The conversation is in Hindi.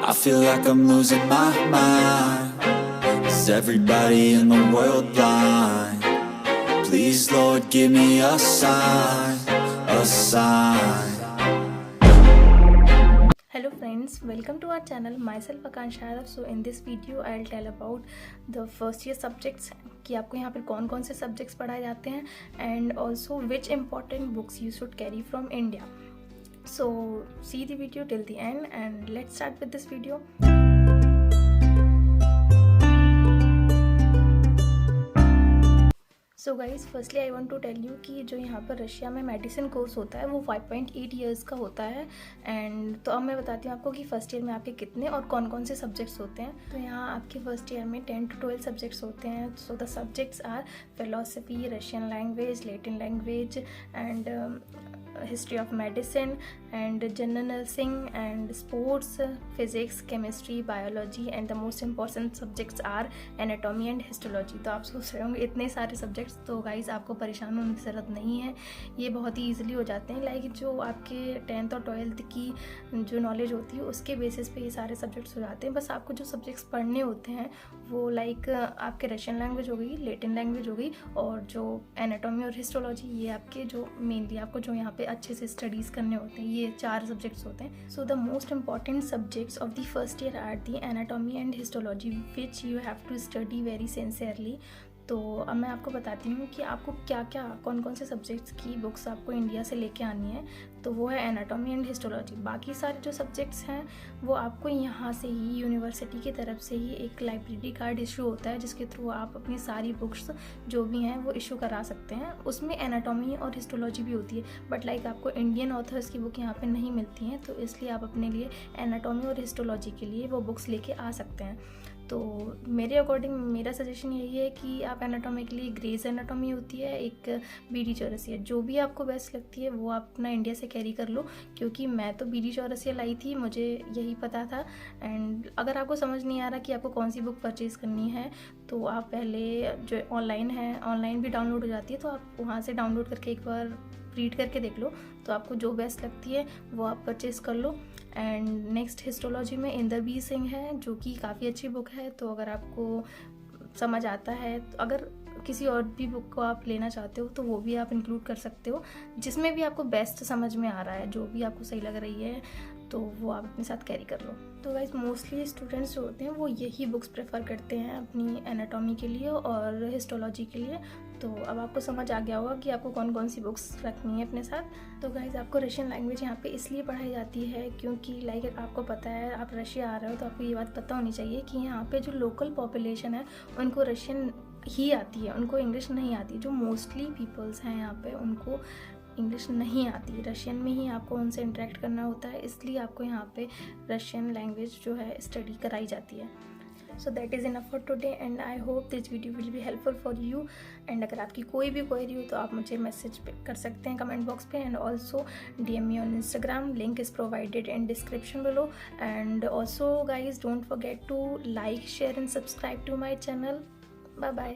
I feel like I'm losing my mind. Is everybody in the world blind? Please Lord give me a sign, a sign. Hello friends, welcome to our channel. Myself Akansha Yadav. So in this video I'll tell about the first year subjects कि आपको यहाँ पर कौन कौन से सब्जेक्ट्स पढ़ाए जाते हैं and also which important books you should carry from India. So see the video till the end and let's start with this video. So guys firstly I want to tell you कि जो यहाँ पर रशिया में मेडिसिन कोर्स होता है वो 5.8 ईयर्स का होता है एंड तो अब मैं बताती हूँ आपको कि फर्स्ट ईयर में आपके कितने और कौन कौन से सब्जेक्ट्स होते हैं. तो यहाँ आपके फर्स्ट ईयर में 10 to 12 सब्जेक्ट्स होते हैं. So the subjects are philosophy, Russian language, Latin language and history of medicine and general nursing and sports, physics, chemistry, biology and the most important subjects are anatomy and histology. तो आप सोच रहे होंगे इतने सारे सब्जेक्ट्स. तो गाइज आपको परेशान होने की ज़रूरत नहीं है, ये बहुत ही ईजिली हो जाते हैं. लाइक जो आपके 10th और 12th की जो नॉलेज होती है उसके बेसिस पे ये सारे सब्जेक्ट्स हो जाते हैं. बस आपको जो सब्जेक्ट्स पढ़ने होते हैं वो लाइक आपके रशियन लैंग्वेज हो गई, लैटिन लैंग्वेज हो गई और जो एनाटॉमी और हिस्टोलॉजी, ये आपके जो मेनली आपको जो यहाँ पे अच्छे से स्टडीज़ करने होते हैं, ये 4 सब्जेक्ट्स होते हैं. So the most important subjects of the first year are the anatomy and histology which you have to study very sincerely. तो अब मैं आपको बताती हूँ कि आपको क्या क्या कौन कौन से सब्जेक्ट्स की बुक्स आपको इंडिया से लेके आनी है. तो वो है एनाटॉमी एंड हिस्टोलॉजी. बाकी सारे जो सब्जेक्ट्स हैं वो आपको यहाँ से ही यूनिवर्सिटी की तरफ से ही एक लाइब्रेरी कार्ड इशू होता है जिसके थ्रू आप अपनी सारी बुक्स जो भी हैं वो इशू करा सकते हैं. उसमें एनाटॉमी और हिस्टोलॉजी भी होती है बट लाइक आपको इंडियन ऑथर्स की बुक यहाँ पर नहीं मिलती हैं, तो इसलिए आप अपने लिए एनाटॉमी और हिस्टोलॉजी के लिए वो बुक्स लेके आ सकते हैं. तो मेरे अकॉर्डिंग मेरा सजेशन यही है कि आप एनाटॉमी के लिए ग्रेज एनाटॉमी होती है, एक बीडी चौरसिया, जो भी आपको बेस्ट लगती है वो आप अपना इंडिया से कैरी कर लो. क्योंकि मैं तो बीडी चौरसिया लाई थी, मुझे यही पता था. एंड अगर आपको समझ नहीं आ रहा कि आपको कौन सी बुक परचेज़ करनी है तो आप पहले जो ऑनलाइन है, ऑनलाइन भी डाउनलोड हो जाती है, तो आप वहाँ से डाउनलोड करके एक बार रीड करके देख लो. तो आपको जो बेस्ट लगती है वो आप परचेज़ कर लो. एंड नेक्स्ट हिस्टोलॉजी में इंदर बी सिंह है जो कि काफ़ी अच्छी बुक है. तो अगर आपको समझ आता है तो अगर किसी और भी बुक को आप लेना चाहते हो तो वो भी आप इंक्लूड कर सकते हो, जिसमें भी आपको बेस्ट समझ में आ रहा है, जो भी आपको सही लग रही है तो वो आप अपने साथ कैरी कर लो. तो गाइस मोस्टली स्टूडेंट्स जो होते हैं वो यही बुक्स प्रेफर करते हैं अपनी एनाटॉमी के लिए और हिस्टोलॉजी के लिए. तो अब आपको समझ आ गया होगा कि आपको कौन कौन सी बुक्स रखनी है अपने साथ. तो गाइस आपको रशियन लैंग्वेज यहाँ पे इसलिए पढ़ाई जाती है क्योंकि लाइक आपको पता है आप रशिया आ रहे हो तो आपको ये बात पता होनी चाहिए कि यहाँ पे जो लोकल पॉपुलेशन है उनको रशियन ही आती है, उनको इंग्लिश नहीं आती. जो मोस्टली पीपल्स हैं यहाँ पे उनको इंग्लिश नहीं आती, रशियन में ही आपको उनसे इंटरेक्ट करना होता है, इसलिए आपको यहाँ पे रशियन लैंग्वेज जो है स्टडी कराई जाती है. So that is enough for today and I hope this video will be helpful for you. And अगर आपकी कोई भी क्वेरी हो तो आप मुझे मैसेज कर सकते हैं कमेंट बॉक्स पे and also DM me on Instagram. Link is provided in description below. And also guys don't forget to like, share and subscribe to my channel. Bye bye.